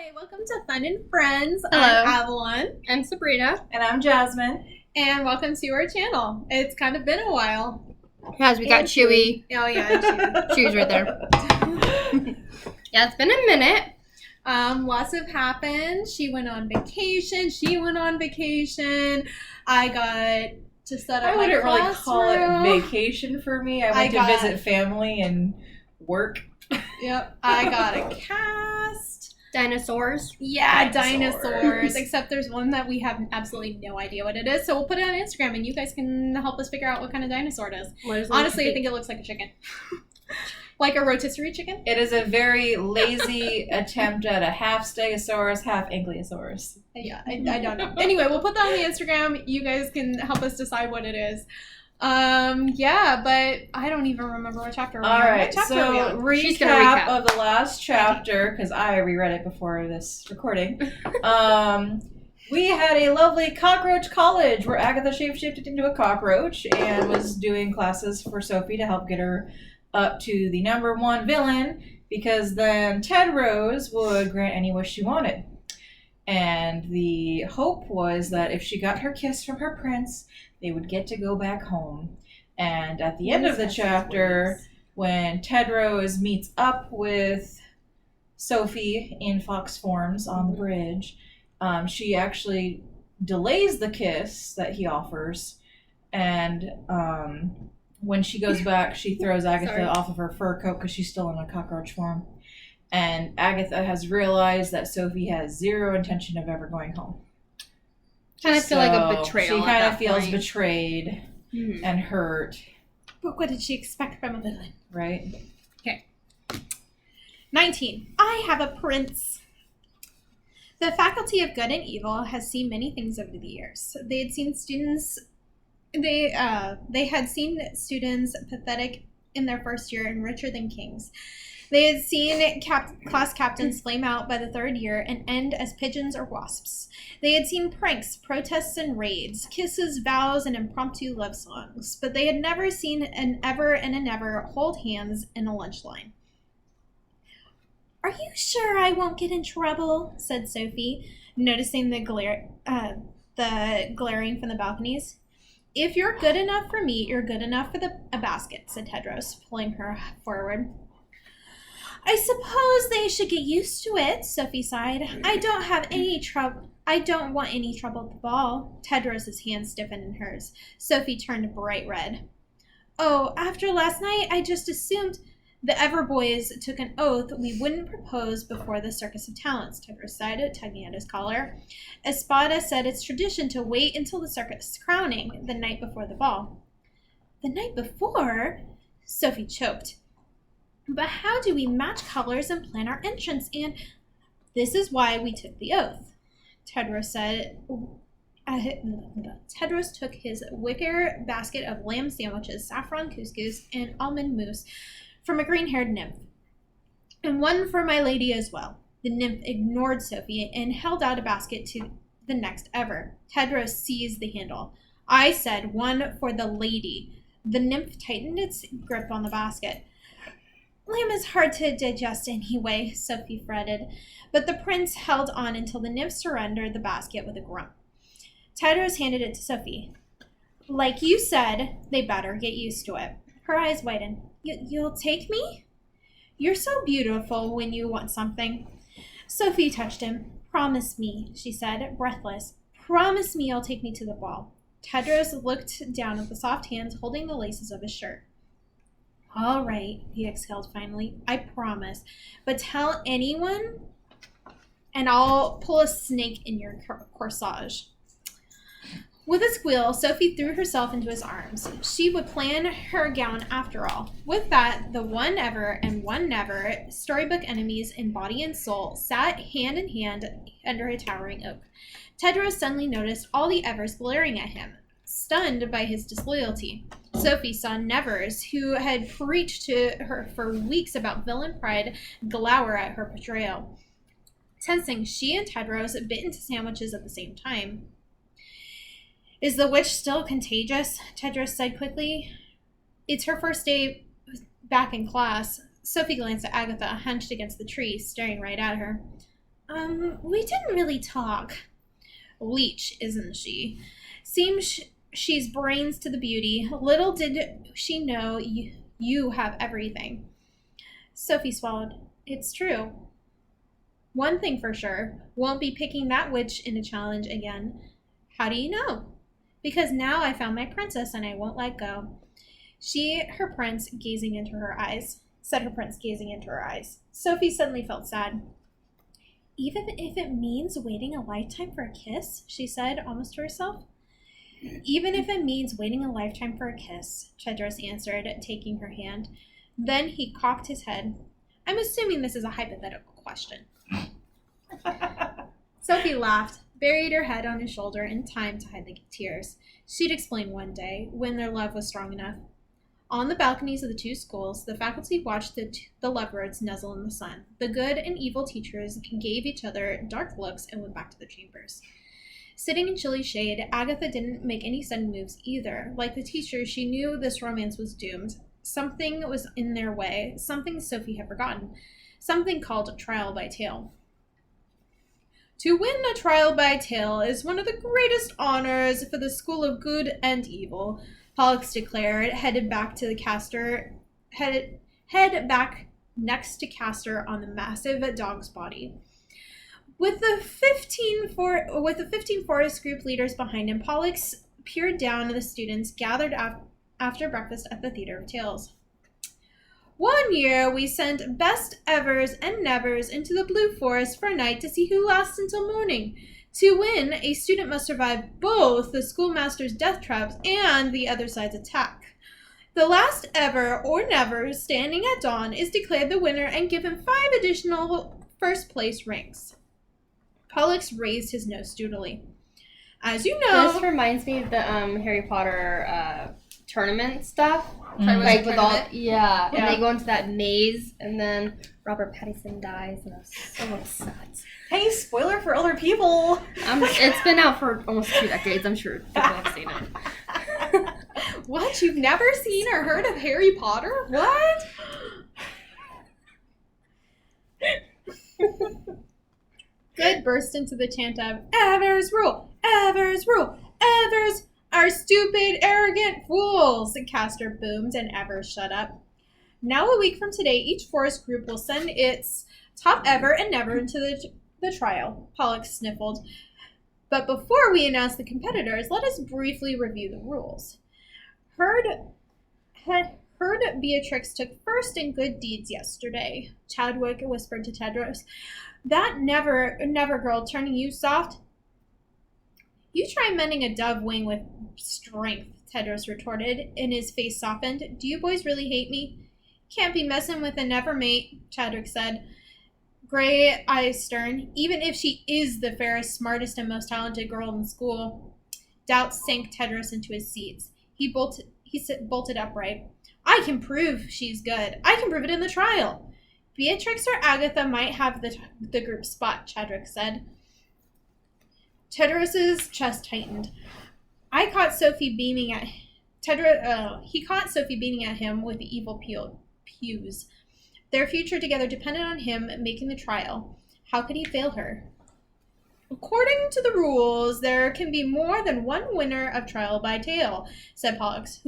Hi, welcome to Fun and Friends. Hello. I'm Avalon. I'm Sabrina. And I'm Jasmine. And welcome to our channel. It's kind of been a while. As we got And Chewy. Oh, yeah, Chewy. Chewy's right there. Yeah, it's been a minute. Lots have happened. She went on vacation. I got to set up I wouldn't my really call classroom. it vacation for me. I went to visit family and work. Yep. I got a cast. Dinosaurs. Yeah, Dinosaurs. dinosaurs. Except there's one that we have absolutely no idea what it is. So we'll put it on Instagram and you guys can help us figure out what kind of dinosaur it is. Honestly, I think it looks like a chicken. Like a rotisserie chicken? It is a very lazy attempt at a half stegosaurus, half ankylosaurus. Yeah, I don't know. Anyway, we'll put that on the Instagram. You guys can help us decide what it is. Yeah, but I don't even remember what chapter we're on. All right, What chapter are we so on? recap of the last chapter, because I reread it before this recording. We had a lovely cockroach college where Agatha shapeshifted into a cockroach and was doing classes for Sophie to help get her up to the number one villain, because then Tedrose would grant any wish she wanted. And the hope was that if she got her kiss from her prince, they would get to go back home. And at the end of the chapter, when Tedrose meets up with Sophie in fox forms on the bridge, she actually delays the kiss that he offers, and when she goes back, she throws Agatha off of her fur coat because she's still in a cockroach form. And Agatha has realized that Sophie has zero intention of ever going home. Kind of feel like a betrayal. She kind of feels betrayed and hurt. But what did she expect from a villain? Right? Okay. 19. I have a prince. The Faculty of Good and Evil has seen many things over the years. They had seen students pathetic in their first year and richer than kings. They had seen class captains flame out by the third year and end as pigeons or wasps. They had seen pranks, protests, and raids, kisses, vows, and impromptu love songs. But they had never seen an ever and a never hold hands in a lunch line. "Are you sure I won't get in trouble?" said Sophie, noticing the glaring from the balconies. "If you're good enough for me, you're good enough for a basket," said Tedrose, pulling her forward. "I suppose they should get used to it," Sophie sighed. I don't want any trouble at the ball." Tedrose's hand stiffened in hers. Sophie turned bright red. "Oh, after last night, I just assumed the Everboys took an oath we wouldn't propose before the Circus of Talents," Tedrose said, tugging at his collar. "Espada said it's tradition to wait until the circus crowning the night before the ball." "The night before?" Sophie choked. "But how do we match colors and plan our entrance? And this is why we took the oath," Tedrose said. Tedrose took his wicker basket of lamb sandwiches, saffron couscous, and almond mousse from a green-haired nymph. "And one for my lady as well." The nymph ignored Sophie and held out a basket to the next Ever. Tedrose seized the handle. "I said one for the lady." The nymph tightened its grip on the basket. "Lamb is hard to digest anyway," Sophie fretted, but the prince held on until the nymph surrendered the basket with a grunt. Tedrose handed it to Sophie. "Like you said, they better get used to it." Her eyes widened. You'll take me? You're so beautiful when you want something." Sophie touched him. "Promise me," she said, breathless. "Promise me you'll take me to the ball." Tedrose looked down at the soft hands holding the laces of his shirt. "All right," he exhaled finally. "I promise. But tell anyone, and I'll pull a snake in your corsage." With a squeal, Sophie threw herself into his arms. She would plan her gown after all. With that, the one ever and one never storybook enemies in body and soul sat hand in hand under a towering oak. Tedrose suddenly noticed all the Evers glaring at him, stunned by his disloyalty. Sophie saw Nevers, who had preached to her for weeks about villain pride, glower at her betrayal. Tensing, she and Tedrose bit into sandwiches at the same time. "Is the witch still contagious?" Tedrose said quickly. "It's her first day back in class." Sophie glanced at Agatha, hunched against the tree, staring right at her. We didn't really talk. Leech, isn't she? Seems she's brains to the beauty. Little did she know you have everything. Sophie swallowed. It's true. One thing for sure, won't be picking that witch in a challenge again. How do you know? Because now I found my princess and I won't let go. Said her prince, gazing into her eyes. Sophie suddenly felt sad. Even if it means waiting a lifetime for a kiss, she said, almost to herself. Even if it means waiting a lifetime for a kiss, Tedros answered, taking her hand. Then he cocked his head. I'm assuming this is a hypothetical question. Sophie laughed, buried her head on his shoulder in time to hide the tears. She'd explain one day, when their love was strong enough. On the balconies of the two schools, the faculty watched the lovebirds nuzzle in the sun. The good and evil teachers gave each other dark looks and went back to their chambers. Sitting in chilly shade, Agatha didn't make any sudden moves either. Like the teachers, she knew this romance was doomed. Something was in their way, something Sophie had forgotten, something called trial by tale. To win a trial by tale is one of the greatest honors for the School of Good and Evil, Pollux declared, headed back next to Castor on the massive dog's body. With the 15 forest group leaders behind him, Pollux peered down at the students gathered after breakfast at the Theater of Tales. One year, we sent best evers and nevers into the Blue Forest for a night to see who lasts until morning. To win, a student must survive both the schoolmaster's death traps and the other side's attack. The last ever or never standing at dawn is declared the winner and given 5 additional first-place ranks. Pollux raised his nose sturdily. As you know... This reminds me of the Harry Potter tournament stuff. Like with all, yeah, and they go into that maze, and then Robert Pattinson dies, and I was so upset. Hey, spoiler for other people. It's been out for almost 2 decades. I'm sure people have seen it. What? You've never seen or heard of Harry Potter? What? Good burst into the chant of Evers rule, Evers rule, Evers are stupid, arrogant fools, Castor boomed, and Evers shut up. Now a week from today, each forest group will send its top ever and never into the trial, Pollux sniffled. But before we announce the competitors, let us briefly review the rules. Heard Beatrix took first in good deeds yesterday, Chadwick whispered to Tedros. That never girl turning you soft. You try mending a dove wing with strength, Tedros retorted, and his face softened. Do you boys really hate me? Can't be messing with a never mate, Chadwick said, gray eyes stern, even if she is the fairest, smartest, and most talented girl in school. Doubt sank Tedros into his seats. He bolted upright. I can prove she's good. I can prove it in the trial. Beatrix or Agatha might have the group spot, Chadwick said. Tedros's chest tightened. He caught Sophie beaming at him with the evil pews. Their future together depended on him making the trial. How could he fail her? According to the rules, there can be more than one winner of trial by tale, said Pollux.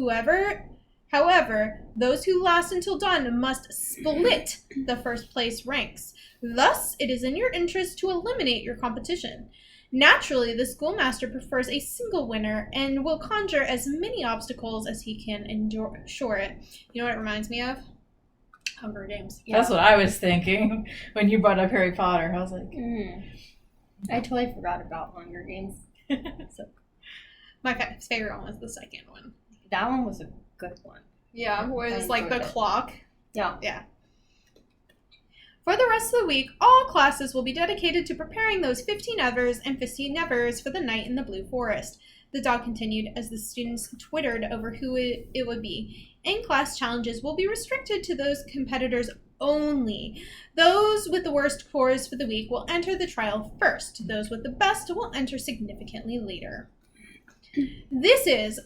However, those who last until dawn must split the first place ranks. Thus, it is in your interest to eliminate your competition. Naturally, the schoolmaster prefers a single winner and will conjure as many obstacles as he can ensure it. You know what it reminds me of? Hunger Games. Yeah. That's what I was thinking when you brought up Harry Potter. I was like... I totally forgot about Hunger Games. So, my favorite one was the second one. That one was a good one. Yeah, where it's like the clock. Yeah. Yeah. For the rest of the week, all classes will be dedicated to preparing those 15 evers and 15 nevers for the night in the Blue Forest. The dog continued as the students twittered over who it would be. In-class challenges will be restricted to those competitors only. Those with the worst scores for the week will enter the trial first. Those with the best will enter significantly later. This is,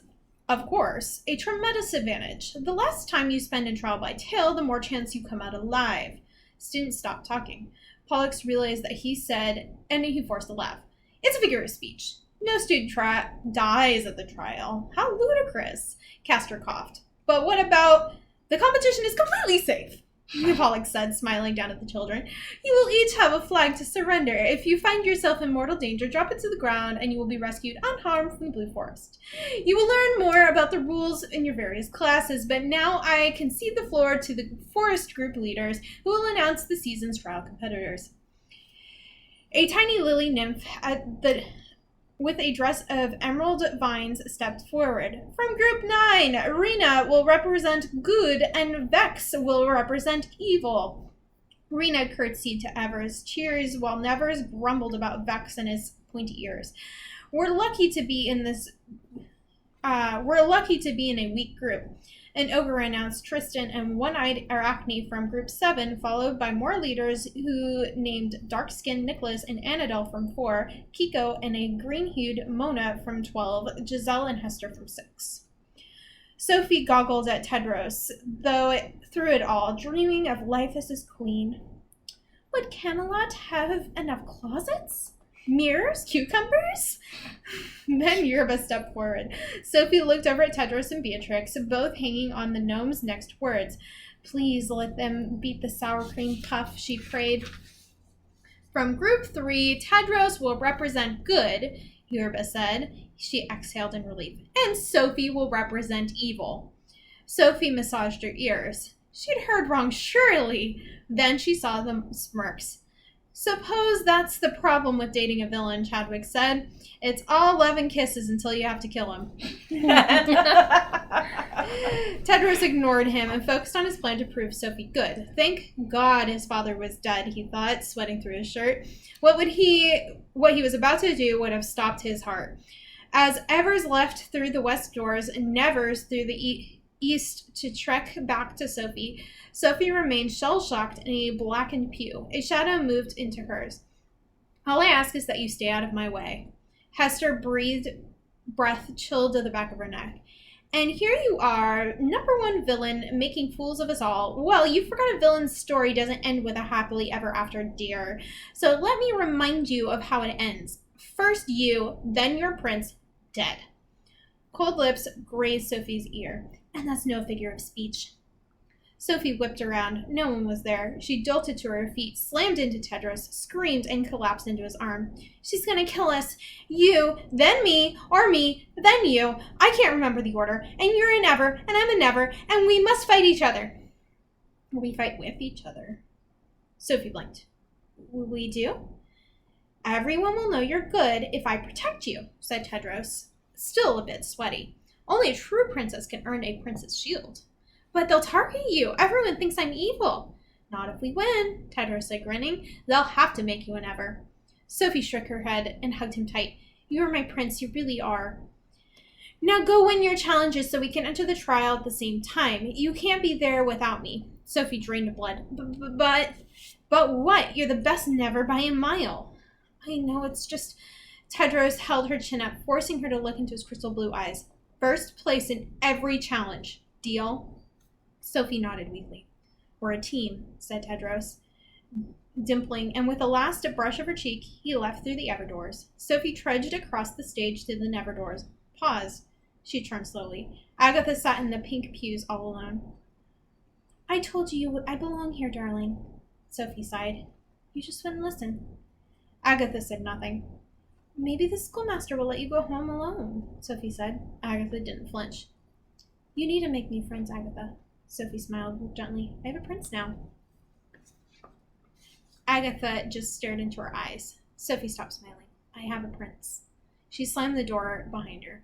of course, a tremendous advantage. The less time you spend in trial by tale, the more chance you come out alive. Students stopped talking. Pollux realized that he said, and he forced a laugh. It's a figure of speech. No student dies at the trial. How ludicrous. Castor coughed. But what about the competition is completely safe? Pollux said, smiling down at the children. You will each have a flag to surrender. If you find yourself in mortal danger, drop it to the ground and you will be rescued unharmed from the Blue Forest. You will learn more about the rules in your various classes, but now I concede the floor to the forest group leaders who will announce the season's trial competitors. A tiny lily nymph with a dress of emerald vines stepped forward. From Group 9, Rena will represent good and Vex will represent evil. Rena curtsied to Evers' cheers while Nevers grumbled about Vex and his pointy ears. We're lucky to be in a weak group. An ogre announced Tristan and one-eyed Arachne from Group 7, followed by more leaders who named dark-skinned Nicholas and Annadel from 4, Kiko and a green-hued Mona from 12, Giselle and Hester from 6. Sophie goggled at Tedros, though through it all, dreaming of life as his queen. Would Camelot have enough closets? Mirrors? Cucumbers? Then Yerba stepped forward. Sophie looked over at Tedros and Beatrix, both hanging on the gnome's next words. Please let them beat the sour cream puff, she prayed. From Group 3, Tedros will represent good, Yerba said. She exhaled in relief. And Sophie will represent evil. Sophie massaged her ears. She'd heard wrong, surely. Then she saw the smirks. Suppose that's the problem with dating a villain, Chadwick said. It's all love and kisses until you have to kill him. Tedros ignored him and focused on his plan to prove Sophie good. Thank God his father was dead, he thought, sweating through his shirt. What he was about to do would have stopped his heart. As Evers left through the west doors and Nevers through the east to trek back to Sophie, Sophie remained shell-shocked in a blackened pew. A shadow moved into hers. All I ask is that you stay out of my way. Hester breathed, breath chilled to the back of her neck. And here you are, number one villain, making fools of us all. Well, you forgot a villain's story doesn't end with a happily ever after, dear. So let me remind you of how it ends. First you, then your prince, dead. Cold lips grazed Sophie's ear. And that's no figure of speech. Sophie whipped around. No one was there. She jolted to her feet, slammed into Tedros, screamed, and collapsed into his arm. She's gonna kill us. You, then me, or me, then you. I can't remember the order. And you're a never, and I'm a never, and we must fight each other. We fight with each other. Sophie blinked. We do? Everyone will know you're good if I protect you, said Tedros, still a bit sweaty. Only a true princess can earn a princess shield. But they'll target you. Everyone thinks I'm evil. Not if we win, Tedros said, grinning. They'll have to make you an ever. Sophie shook her head and hugged him tight. You are my prince. You really are. Now go win your challenges so we can enter the trial at the same time. You can't be there without me. Sophie drained blood. But what? You're the best never by a mile. I know, it's just... Tedros held her chin up, forcing her to look into his crystal blue eyes. First place in every challenge. Deal? Sophie nodded weakly. We're a team, said Tedros, dimpling, and with a last brush of her cheek, he left through the Everdoors. Sophie trudged across the stage to the Neverdoors. Paused. She turned slowly. Agatha sat in the pink pews all alone. I told you I belong here, darling, Sophie sighed. You just wouldn't listen. Agatha said nothing. Maybe the schoolmaster will let you go home alone, Sophie said. Agatha didn't flinch. You need to make new friends, Agatha. Sophie smiled gently. I have a prince now. Agatha just stared into her eyes. Sophie stopped smiling. I have a prince. She slammed the door behind her.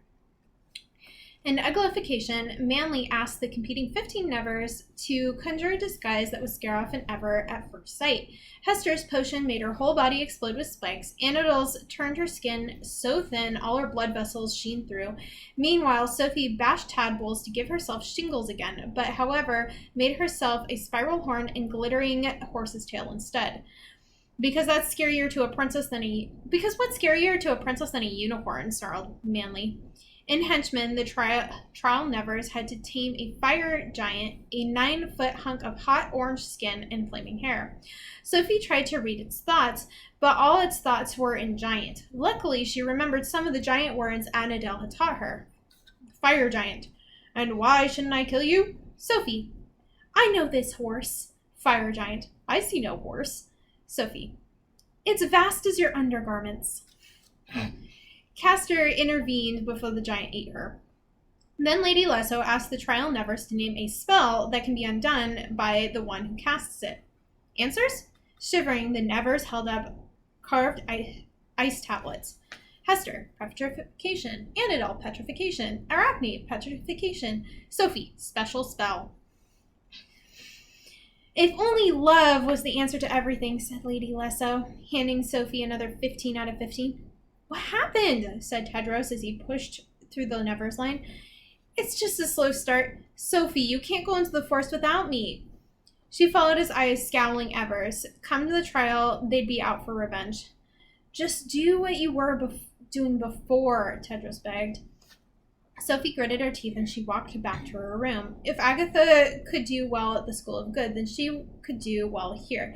In uglification, Manly asked the competing 15 Nevers to conjure a disguise that would scare off an Ever at first sight. Hester's potion made her whole body explode with spikes. Anadel's turned her skin so thin all her blood vessels sheen through. Meanwhile, Sophie bashed tadpoles to give herself shingles again, but however, made herself a spiral horn and glittering horse's tail instead. Because what's scarier to a princess than a unicorn, snarled Manly. In Henchmen, the trial nevers had to tame a fire giant, a 9-foot hunk of hot orange skin and flaming hair. Sophie tried to read its thoughts, but all its thoughts were in giant. Luckily, she remembered some of the giant words Annadelle had taught her. Fire giant. And why shouldn't I kill you? Sophie. I know this horse. Fire giant. I see no horse. Sophie. It's vast as your undergarments. Castor intervened before the giant ate her. Then Lady Lesso asked the trial nevers to name a spell that can be undone by the one who casts it. Answers? Shivering, the nevers held up carved ice tablets. Hester, petrification. Annadelle, petrification. Arachne, petrification. Sophie, special spell. If only love was the answer to everything, said Lady Lesso, handing Sophie another 15 out of 15. What happened? Said Tedros as he pushed through the nevers line. It's just a slow start. Sophie, you can't go into the forest without me. She followed his eyes, scowling evers. Come to the trial, they'd be out for revenge. Just do what you were doing before, Tedros begged. Sophie gritted her teeth and she walked back to her room. If Agatha could do well at the School of Good, then she could do well here.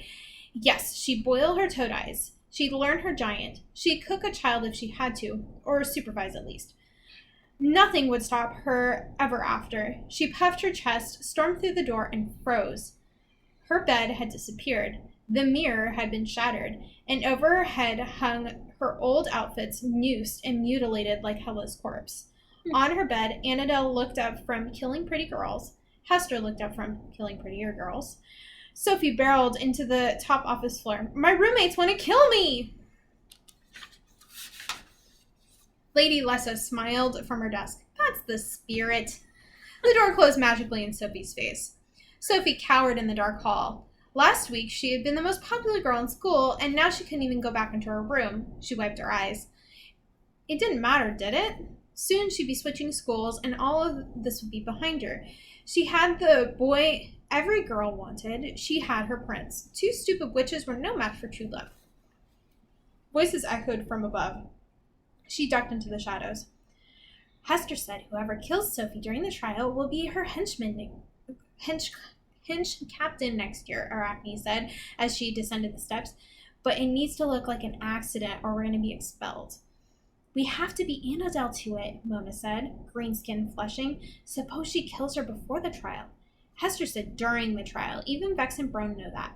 Yes, she'd boil her toad eyes. She'd learn her giant. She'd cook a child if she had to, or supervise at least. Nothing would stop her ever after. She puffed her chest, stormed through the door, and froze. Her bed had disappeared. The mirror had been shattered, and over her head hung her old outfits, noosed and mutilated like Hella's corpse. On her bed, Annadelle looked up from Killing Pretty Girls. Hester looked up from Killing Prettier Girls. Sophie barreled into the top office floor. My roommates want to kill me! Lady Lesso smiled from her desk. That's the spirit. The door closed magically in Sophie's face. Sophie cowered in the dark hall. Last week, she had been the most popular girl in school, and now she couldn't even go back into her room. She wiped her eyes. It didn't matter, did it? Soon she'd be switching schools, and all of this would be behind her. She had the boy every girl wanted. She had her prince. 2 stupid witches were no match for true love. Voices echoed from above. She ducked into the shadows. Hester said whoever kills Sophie during the trial will be her hench captain next year, Arachne said as she descended the steps. But it needs to look like an accident or we're going to be expelled. We have to be Annadelle to it, Mona said, green skin flushing. Suppose she kills her before the trial. Hester said during the trial. Even Vex and Brone know that.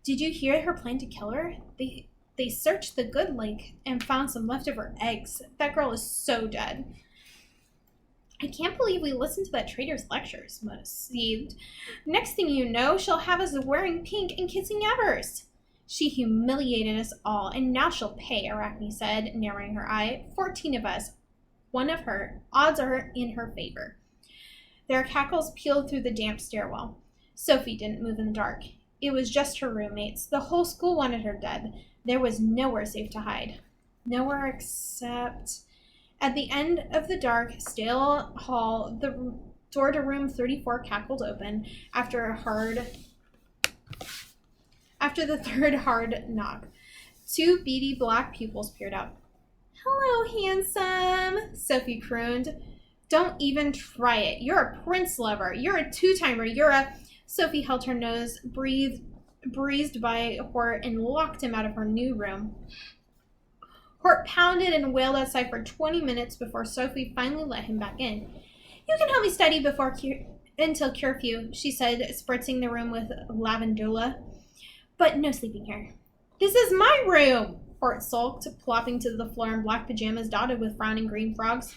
Did you hear her plan to kill her? They searched the good lake and found some leftover eggs. That girl is so dead. I can't believe we listened to that traitor's lectures, Mona seethed. Next thing you know, she'll have us wearing pink and kissing Evers. She humiliated us all, and now she'll pay, Arachne said, narrowing her eye. 14 of us. One of her. Odds are in her favor. Their cackles peeled through the damp stairwell. Sophie didn't move in the dark. It was just her roommates. The whole school wanted her dead. There was nowhere safe to hide. Nowhere except... At the end of the dark, stale hall, the door to room 34 cackled open after the third hard knock. 2 beady black pupils peered out. Hello, handsome, Sophie crooned. Don't even try it. You're a prince lover. You're a 2-timer. You're a... Sophie held her nose, breezed by Hort, and locked him out of her new room. Hort pounded and wailed outside for 20 minutes before Sophie finally let him back in. You can help me study until curfew, she said, spritzing the room with lavandula. But no sleeping here. This is my room, Hort sulked, plopping to the floor in black pajamas dotted with frowning green frogs.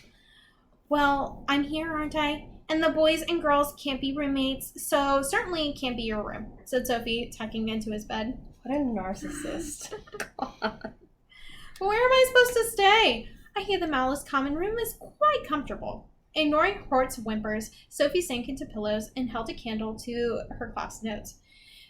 Well, I'm here, aren't I? And the boys and girls can't be roommates, so certainly it can't be your room, said Sophie, tucking into his bed. What a narcissist. Where am I supposed to stay? I hear the Malice common room is quite comfortable. Ignoring Hort's whimpers, Sophie sank into pillows and held a candle to her class notes.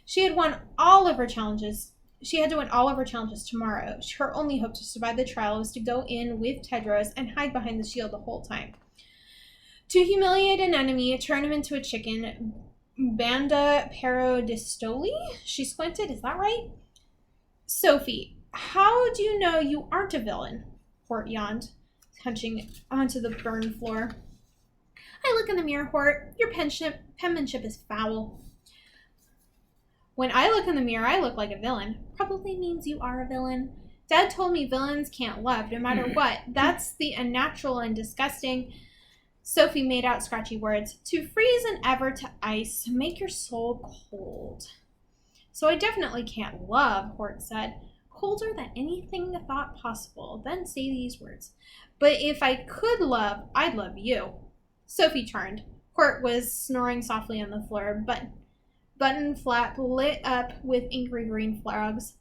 She had to win all of her challenges tomorrow. Her only hope to survive the trial was to go in with Tedros and hide behind the shield the whole time. To humiliate an enemy, turn him into a chicken. Banda parodistoli? She squinted. Is that right? Sophie, how do you know you aren't a villain? Hort yawned. hunching onto the burned floor. I look in the mirror, Hort. Your penmanship is foul. When I look in the mirror, I look like a villain. Probably means you are a villain. Dad told me villains can't love, no matter what. That's the unnatural and disgusting. Sophie made out scratchy words. To freeze and ever to ice, make your soul cold. So I definitely can't love, Hort said. Colder than anything thought possible. Then say these words. But if I could love, I'd love you. Sophie turned. Hort was snoring softly on the floor, button flap lit up with angry green frogs.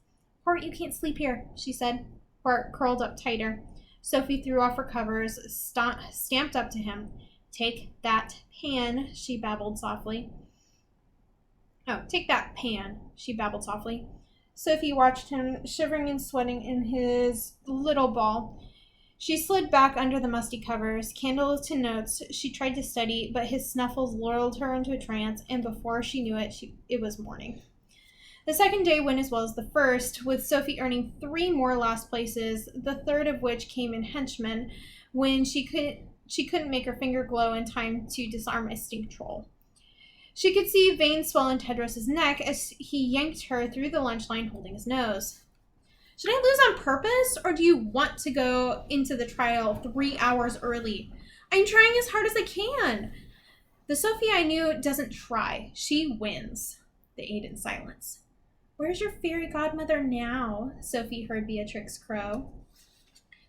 Hort, you can't sleep here, she said. Hort curled up tighter. Sophie threw off her covers, stamped up to him. Take that pan, she babbled softly. Oh, take that pan, she babbled softly. Sophie watched him, shivering and sweating in his little ball. She slid back under the musty covers, candle to notes. She tried to study, but his snuffles lulled her into a trance, and before she knew it, it was morning. The second day went as well as the first, with Sophie earning 3 more last places, the third of which came in henchmen, when she couldn't make her finger glow in time to disarm a stink troll. She could see veins swell in Tedros's neck as he yanked her through the lunch line holding his nose. Should I lose on purpose, or do you want to go into the trial 3 hours early? I'm trying as hard as I can. The Sophie I knew doesn't try. She wins. They ate in silence. Where's your fairy godmother now? Sophie heard Beatrix crow.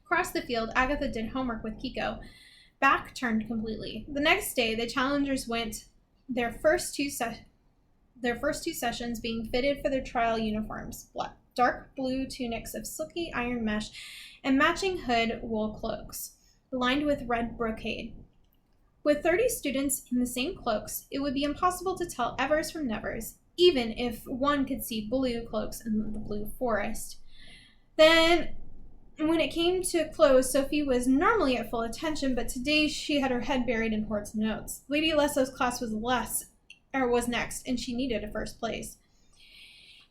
Across the field, Agatha did homework with Kiko. Back turned completely. The next day, the challengers went their first two sessions being fitted for their trial uniforms. Dark blue tunics of silky iron mesh and matching hood wool cloaks, lined with red brocade. With 30 students in the same cloaks, it would be impossible to tell Evers from Nevers, even if one could see blue cloaks in the blue forest. Then, when it came to clothes, Sophie was normally at full attention, but today she had her head buried in Hort's notes. Lady Lesso's class was next, and she needed a first place.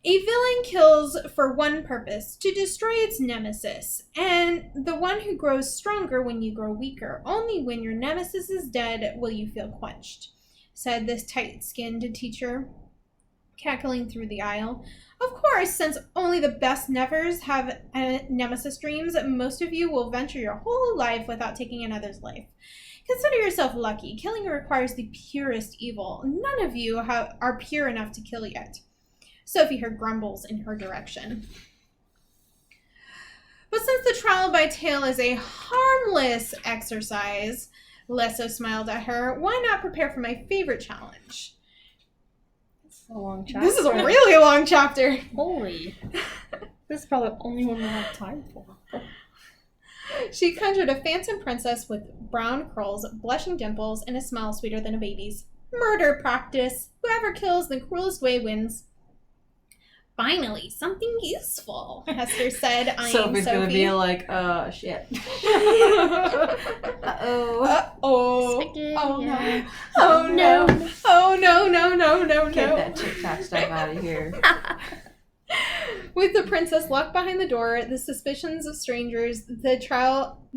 A villain kills for one purpose, to destroy its nemesis, and the one who grows stronger when you grow weaker. Only when your nemesis is dead will you feel quenched, said this tight-skinned teacher, cackling through the aisle. Of course, since only the best nevers have nemesis dreams, most of you will venture your whole life without taking another's life. Consider yourself lucky. Killing requires the purest evil. None of you are pure enough to kill yet. Sophie heard grumbles in her direction. But since the trial by tale is a harmless exercise, Lesso smiled at her, why not prepare for my favorite challenge? It's a long chapter. This is a really long chapter. Holy. This is probably the only one we'll have time for. She conjured a phantom princess with brown curls, blushing dimples, and a smile sweeter than a baby's. Murder practice. Whoever kills the cruelest way wins. Finally, something useful, Hester said, eyeing Sophie's Sophie. gonna be like, shit. Uh-oh. Uh-oh. Spaghetti. Oh, no. Oh, no. Oh, no. Get that tic-tac stuff out of here. With the princess locked behind the door, the suspicions of strangers, the trial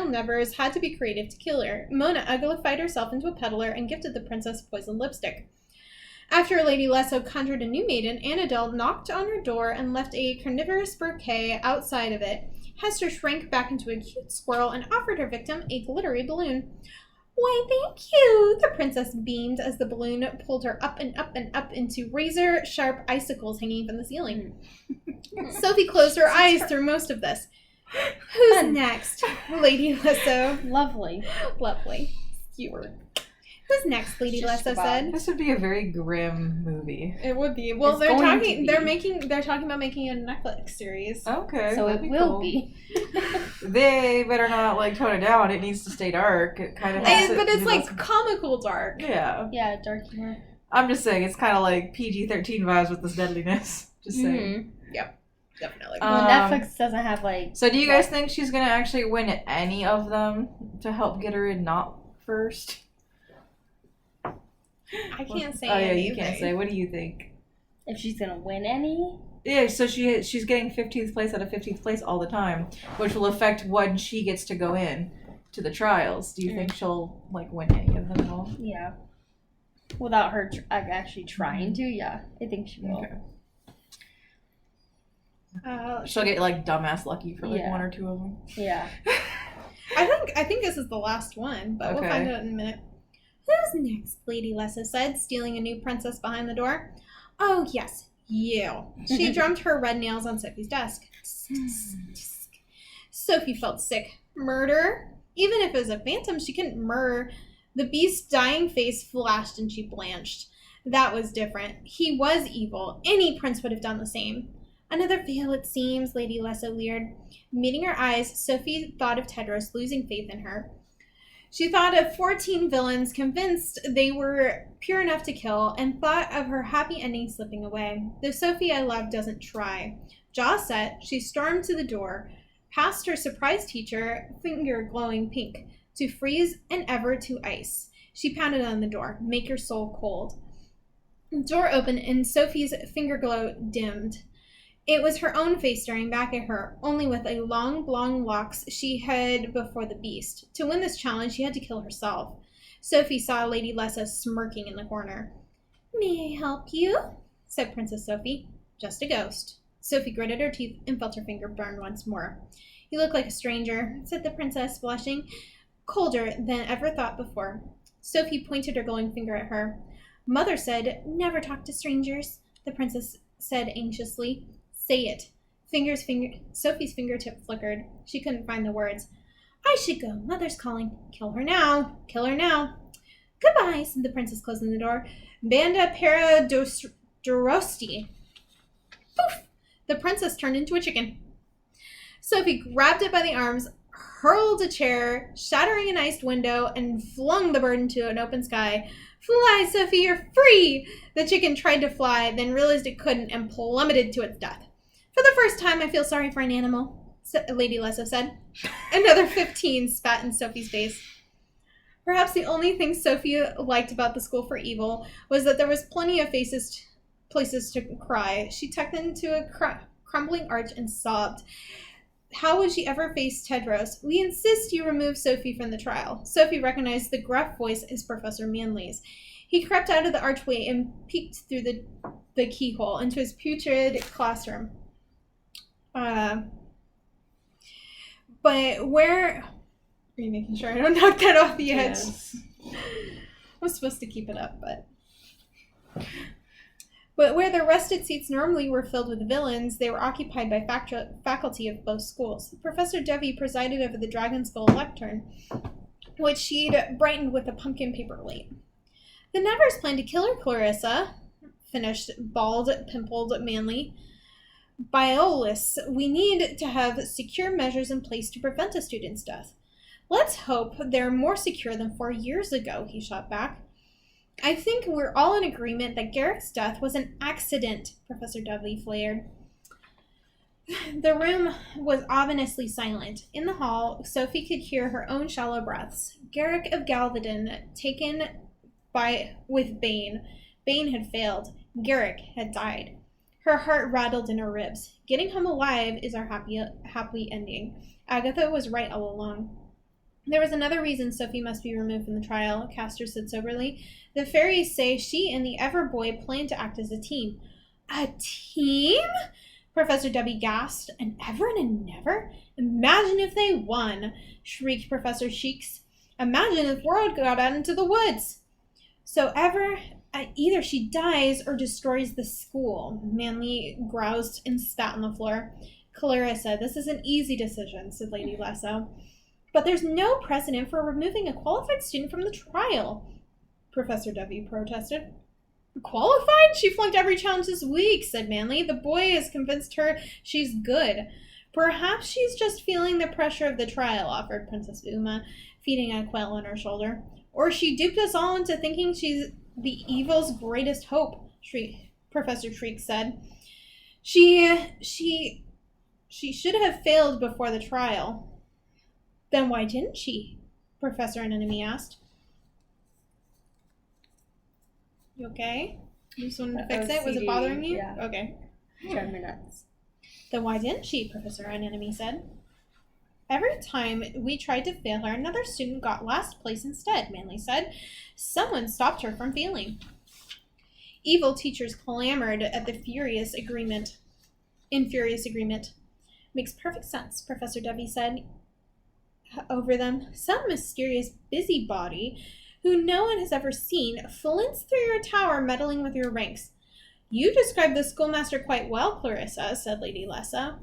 nevers had to be creative to kill her. Mona uglified herself into a peddler and gifted the princess poisoned lipstick. After Lady Lesso conjured a new maiden, Annabelle knocked on her door and left a carnivorous bouquet outside of it. Hester shrank back into a cute squirrel and offered her victim a glittery balloon. Why, thank you, the princess beamed as the balloon pulled her up and up and up into razor-sharp icicles hanging from the ceiling. Sophie closed her eyes through most of this. Who's next? Lady Lesso. Lovely. Lovely. Skewer. Who's next? Lady Lesso said. This would be a very grim movie. It would be. Well, It's they're going talking. to be. They're talking about making a Netflix series. Okay. So that'd it will cool. be. They better not tone it down. It needs to stay dark. It kind of. But it's like comical dark. Yeah. Yeah, dark humor. I'm just saying it's kind of like PG-13 vibes with this deadliness. Just saying. Definitely. Well, Netflix doesn't have So do you guys think she's gonna actually win any of them to help get her in not first? I can't say. Oh yeah, anything. you can't say. What do you think? if she's gonna win any? Yeah, so she's getting 15th place out of 15th place all the time, which will affect when she gets to go in. to the trials. Do you think she'll like win any of them at all? Yeah. Without her actually trying to, yeah. I think she will. Okay. Uh, She'll get like dumbass lucky for like Yeah. one or two of them. Yeah. I think this is the last one, but we'll Okay. find out in a minute. Who's next? Lady Lessa said, stealing a new princess behind the door. Oh, yes, you. She drummed her red nails on Sophie's desk. Sophie felt sick. Murder? Even if it was a phantom, she couldn't murder. The beast's dying face flashed and she blanched. That was different. He was evil. Any prince would have done the same. Another fail, it seems, Lady Lessa leered. Meeting her eyes, Sophie thought of Tedros losing faith in her. She thought of 14 villains convinced they were pure enough to kill, and thought of her happy ending slipping away. The Sophie I love doesn't try. Jaw set, she stormed to the door, past her surprise teacher, finger glowing pink, to freeze and ever to ice. She pounded on the door, make your soul cold. The door opened and Sophie's finger glow dimmed. It was her own face staring back at her, only with a long blonde locks she had before the beast. To win this challenge, she had to kill herself. Sophie saw Lady Lessa smirking in the corner. May I help you? Said Princess Sophie. Just a ghost. Sophie gritted her teeth and felt her finger burn once more. You look like a stranger, said the princess, blushing, colder than ever thought before. Sophie pointed her glowing finger at her. Mother said, never talk to strangers, the princess said anxiously. Say it. Sophie's fingertip flickered. She couldn't find the words. I should go. Mother's calling. Kill her now. Kill her now. Goodbye, said the princess, closing the door. Banda para dorosti. Poof! The princess turned into a chicken. Sophie grabbed it by the arms, hurled a chair, shattering an iced window, and flung the bird into an open sky. Fly, Sophie, you're free! The chicken tried to fly, then realized it couldn't and plummeted to its death. For the first time, I feel sorry for an animal, Lady Lessa said. Another 15 spat in Sophie's face. Perhaps the only thing Sophie liked about the School for Evil was that there was plenty of places to cry. She tucked into a crumbling arch and sobbed. How would she ever face Tedros? We insist you remove Sophie from the trial. Sophie recognized the gruff voice as Professor Manley's. He crept out of the archway and peeked through the keyhole into his putrid classroom. But where... Are you making sure I don't knock that off the edge? Yes. I'm supposed to keep it up, But where the rested seats normally were filled with villains, they were occupied by faculty of both schools. Professor Devi presided over the Dragon Skull lectern, which she'd brightened with a pumpkin paper weight. The Nevers planned to kill her, Clarissa, finished bald, pimpled Manly. Biolus, we need to have secure measures in place to prevent a student's death. Let's hope they're more secure than 4 years ago, he shot back. I think we're all in agreement that Garrick's death was an accident, Professor Dudley flared. The room was ominously silent. In the hall, Sophie could hear her own shallow breaths. Garrick of Galvadon, taken with Bane. Bane had failed. Garrick had died. Her heart rattled in her ribs. Getting home alive is our happy ending. Agatha was right all along. There was another reason Sophie must be removed from the trial, Castor said soberly. The fairies say she and the Everboy plan to act as a team. A team? Professor Debbie gasped. An Ever and a Never? Imagine if they won, shrieked Professor Cheeks. Imagine if World got out into the woods. So either she dies or destroys the school. Manly groused and spat on the floor. Clarissa, this is an easy decision, said Lady Lasso. But there's no precedent for removing a qualified student from the trial, Professor Debbie protested. Qualified? She flunked every challenge this week, said Manly. The boy has convinced her she's good. Perhaps she's just feeling the pressure of the trial, offered Princess Uma, feeding a quail on her shoulder. Or she duped us all into thinking she's the evil's greatest hope, Professor Shriek said. She should have failed before the trial. Then why didn't she? Professor Anemone asked. You okay? You just wanted to fix it? Was it bothering you? Yeah. Okay. Driving me nuts. Then why didn't she? Professor Anemone said. Every time we tried to fail her, another student got last place instead, Manley said. Someone stopped her from failing. Evil teachers clamored at the furious agreement. Makes perfect sense, Professor Dovey said over them. Some mysterious busybody who no one has ever seen flints through your tower meddling with your ranks. You described the schoolmaster quite well, Clarissa, said Lady Lesso.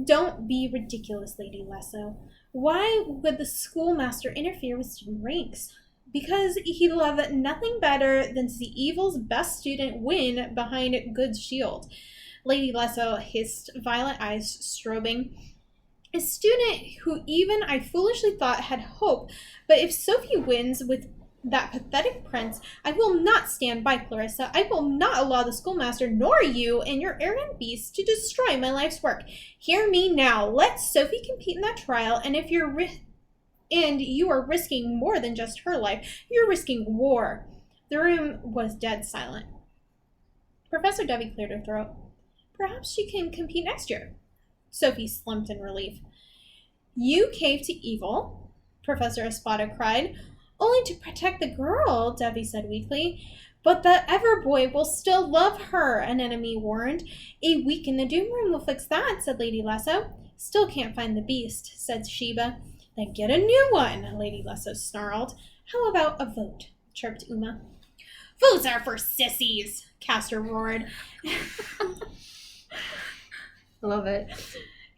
Don't be ridiculous, Lady Lesso. Why would the schoolmaster interfere with student ranks? Because he loved nothing better than to see evil's best student win behind good's shield. Lady Lesso hissed, violet eyes strobing. A student who even I foolishly thought had hope, but if Sophie wins with that pathetic prince, I will not stand by, Clarissa. I will not allow the schoolmaster nor you and your arrogant beasts to destroy my life's work. Hear me now. Let Sophie compete in that trial, and if you are risking more than just her life, you're risking war. The room was dead silent. Professor Dovey cleared her throat. Perhaps she can compete next year. Sophie slumped in relief. You caved to evil, Professor Espada cried. Only to protect the girl, Debbie said weakly. But the Everboy will still love her, an enemy warned. A week in the Doom Room will fix that, said Lady Lesso. Still can't find the beast, said Sheba. Then get a new one, Lady Lesso snarled. How about a vote, chirped Uma. Votes are for sissies, Castor roared. Love it.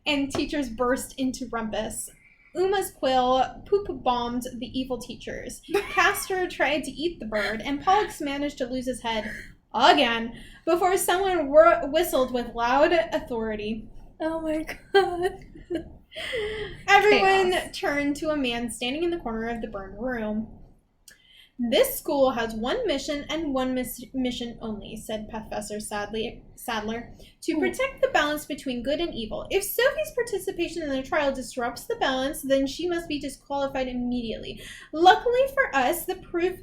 And teachers burst into rumpus. Uma's quill poop-bombed the evil teachers. Castor tried to eat the bird, and Pollux managed to lose his head again before someone whistled with loud authority. Oh my god. Everyone Chaos. turned to a man standing in the corner of the burned room. This school has one mission and one mission only, said Professor Sadler, to protect the balance between good and evil. If Sophie's participation in the trial disrupts the balance, then she must be disqualified immediately. Luckily for us, the proof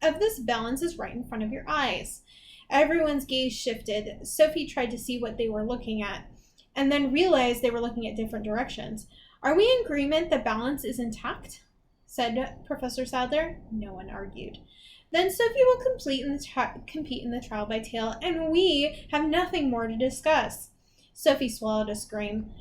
of this balance is right in front of your eyes. Everyone's gaze shifted. Sophie tried to see what they were looking at, and then realized they were looking at different directions. Are we in agreement the balance is intact? Said Professor Sadler. No one argued. Then Sophie will compete in the trial by tale, and we have nothing more to discuss. Sophie swallowed a scream.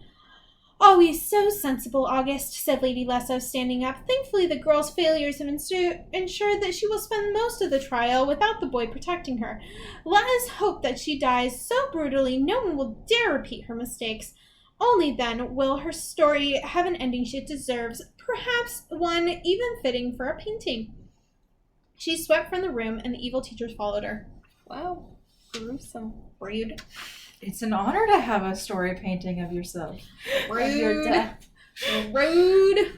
Always so sensible, August, said Lady Lesso, standing up. Thankfully, the girl's failures have ensured that she will spend most of the trial without the boy protecting her. Let us hope that she dies so brutally no one will dare repeat her mistakes. Only then will her story have an ending she deserves, perhaps one even fitting for a painting. She swept from the room, and the evil teachers followed her. Wow. Gruesome. Rude. It's an honor to have a story painting of yourself. Rude. Of your death. Rude.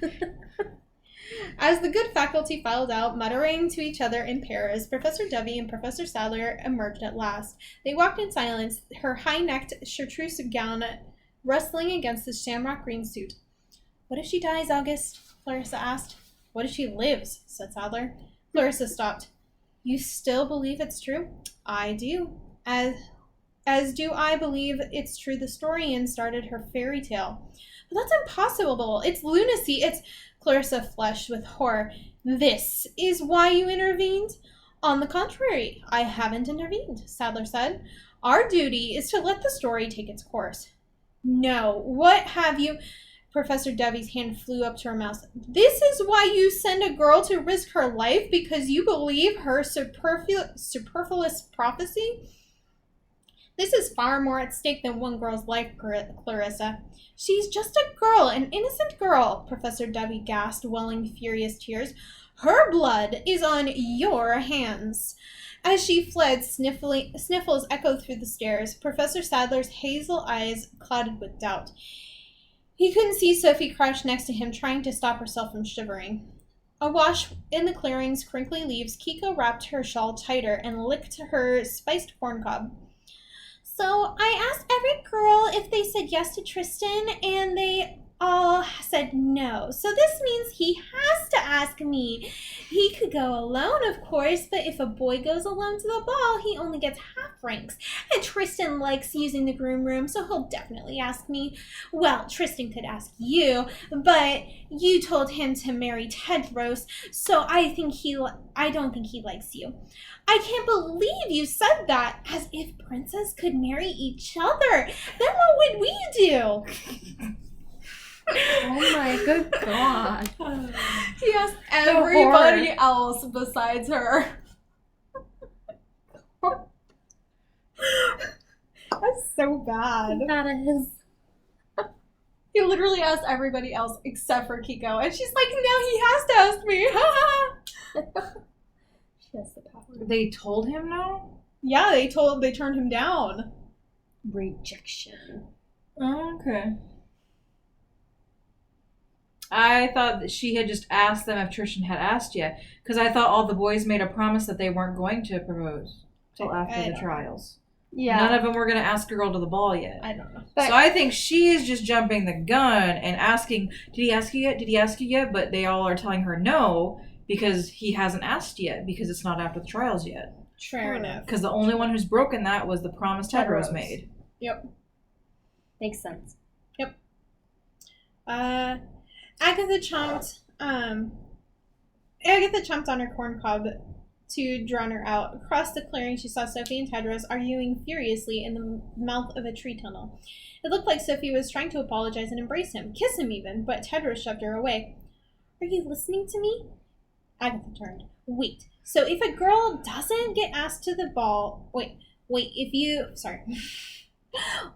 As the good faculty filed out, muttering to each other in pairs, Professor Dovey and Professor Sadler emerged at last. They walked in silence, her high-necked chartreuse gown rustling against the shamrock green suit. What if she dies, August? Clarissa asked. What if she lives? Said Sadler. Clarissa stopped. You still believe it's true? I do. As do I believe it's true the historian started her fairy tale. But that's impossible. It's lunacy. It's... Clarissa flushed with horror. This is why you intervened? On the contrary, I haven't intervened, Sadler said. Our duty is to let the story take its course. No, what have you... Professor Dovey's hand flew up to her mouth. This is why you send a girl to risk her life because you believe her superfluous prophecy? This is far more at stake than one girl's life, Clarissa. She's just a girl, an innocent girl, Professor Dovey gasped, welling furious tears. Her blood is on your hands. As she fled, sniffles echoed through the stairs. Professor Sadler's hazel eyes clouded with doubt. He couldn't see Sophie crouched next to him, trying to stop herself from shivering. Awash in the clearing's crinkly leaves, Kiko wrapped her shawl tighter and licked her spiced corn cob. So I asked every girl if they said yes to Tristan, and they all said no. So this means he has to ask me. He could go alone, of course, but if a boy goes alone to the ball, he only gets half ranks. And Tristan likes using the groom room, so he'll definitely ask me. Well, Tristan could ask you, but you told him to marry Tedros, so I don't think he likes you. I can't believe you said that, as if princes could marry each other. Then what would we do? Oh my good God. He asked everybody else besides her. That's so bad. That is. He literally asked everybody else except for Kiko, and she's like, "No, he has to ask me." She has the power. They told him no? Yeah, they turned him down. Rejection. Oh, okay. I thought that she had just asked them if Tristan had asked yet, because I thought all the boys made a promise that they weren't going to propose till after the trials. Yeah. None of them were going to ask a girl to the ball yet. I don't know. But- So I think she is just jumping the gun and asking, did he ask you yet? Did he ask you yet? But they all are telling her no because he hasn't asked yet because it's not after the trials yet. Fair enough. Because the only one who's broken that was the promise Tedros made. Yep. Makes sense. Agatha chomped on her corn cob to drown her out. Across the clearing, she saw Sophie and Tedros arguing furiously in the mouth of a tree tunnel. It looked like Sophie was trying to apologize and embrace him, kiss him even, but Tedros shoved her away. Are you listening to me? Agatha turned. Wait. So if a girl doesn't get asked to the ball...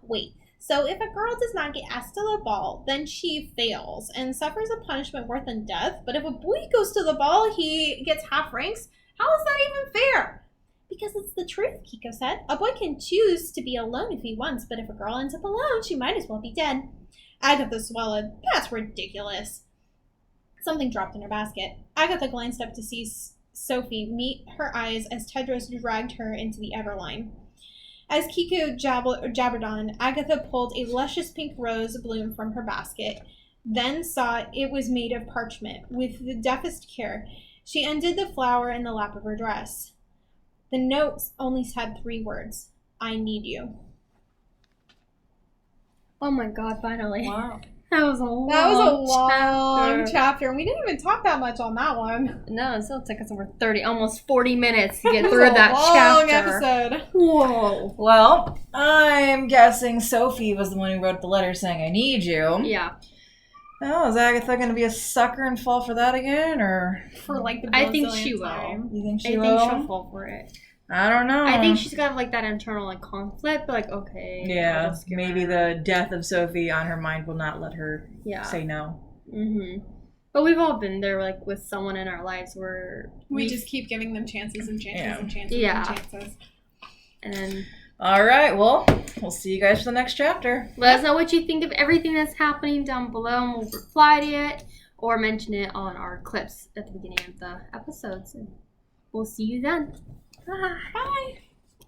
Wait. So if a girl does not get asked to the ball, then she fails and suffers a punishment worse than death. But if a boy goes to the ball, he gets half ranks. How is that even fair? Because it's the truth, Kiko said. A boy can choose to be alone if he wants, but if a girl ends up alone, she might as well be dead. Agatha swallowed. That's ridiculous. Something dropped in her basket. Agatha glanced up to see Sophie meet her eyes as Tedros dragged her into the Everline. As Kiko jabbered on, Agatha pulled a luscious pink rose bloom from her basket, then saw it was made of parchment. With the deftest care, she undid the flower in the lap of her dress. The note only had 3 words. I need you. Oh my God, finally. Wow. That was a long chapter, and we didn't even talk that much on that one. No, it still took us over 30, almost 40 minutes to get It was through a that long chapter. episode. Whoa. Well, I'm guessing Sophie was the one who wrote the letter saying, I need you. Yeah. Oh, is Agatha going to be a sucker and fall for that again, or For like the I think bazillionth she will. time. you think I she think will? she'll fall for it. I don't know. I think she's got like that internal like conflict, but like okay. I'll Yeah, just give maybe her- the death of Sophie on her mind will not let her Yeah. say no. Mm-hmm. But we've all been there, like with someone in our lives where We just keep giving them chances and chances Yeah. and chances Yeah. and chances. and All right, well, we'll see you guys for the next chapter. let us know what you think of everything that's happening down below, and we'll reply to it or mention it on our clips at the beginning of the episodes. And we'll see you then. Bye.